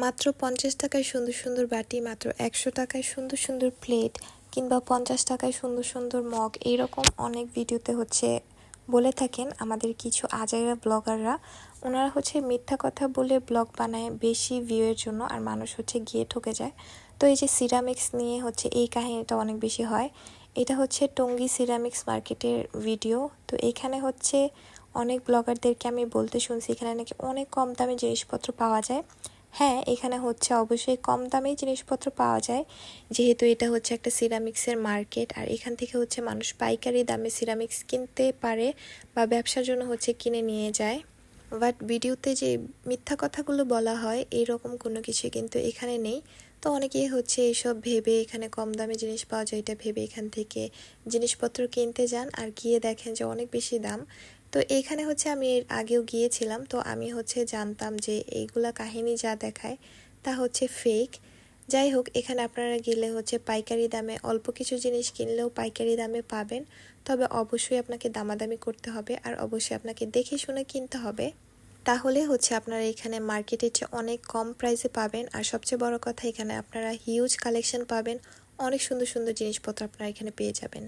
মাত্র 50 টাকায় সুন্দর সুন্দর বাটি, মাত্র 100 টাকায় সুন্দর সুন্দর প্লেট, কিংবা 50 টাকায় সুন্দর সুন্দর মগ, এইরকম অনেক ভিডিওতে বলে থাকেন আমাদের কিছু আজাইরা ব্লগাররা। ওনারা মিথ্যা কথা বলে ব্লগ বানায় বেশি ভিউয়ের জন্য, আর মানুষ গিয়ে ঠকে যায়। তো এই যে সিরামিক্স নিয়ে এই কাহিনীটা অনেক বেশি হয়। এটা টঙ্গী সিরামিক্স মার্কেটের ভিডিও। তো এখানে অনেক ব্লগারদেরকে আমি বলতে শুনছি এখানে নাকি অনেক কম দামে জিনিসপত্র পাওয়া যায়। হ্যাঁ, এখানে অবশ্যই কম দামেই জিনিসপত্র পাওয়া যায়, যেহেতু এটা একটা সিরামিক্সের মার্কেট। আর এখান থেকে মানুষ পাইকারি দামে সিরামিক্স কিনতে পারে বা ব্যবসার জন্য কিনে নিয়ে যায়। বাট ভিডিওতে যে মিথ্যা কথাগুলো বলা হয় এইরকম কোনো কিছু কিন্তু এখানে নেই। তো অনেকেই এইসব ভেবে এখানে কম দামে জিনিস পাওয়া যায় এটা ভেবে এখান থেকে জিনিসপত্র কিনতে যান, আর গিয়ে দেখেন যে অনেক বেশি দাম। তো এখানে আমি এর আগেও গিয়েছিলাম, তো আমি জানতাম যে এইগুলা কাহিনী যা দেখায় তা ফেক। যাই হোক, এখানে আপনারা গেলে পাইকারি দামে অল্প কিছু জিনিস কিনলেও পাইকারি দামে পাবেন। তবে অবশ্যই আপনাকে দামাদামি করতে হবে, আর অবশ্যই আপনাকে দেখে শুনে কিনতে হবে। তাহলে আপনারা এখানে মার্কেটের চেয়ে অনেক কম প্রাইসে পাবেন। আর সবচেয়ে বড় কথা, এখানে আপনারা হিউজ কালেকশন পাবেন, অনেক সুন্দর সুন্দর জিনিসপত্র আপনারা এখানে পেয়ে যাবেন।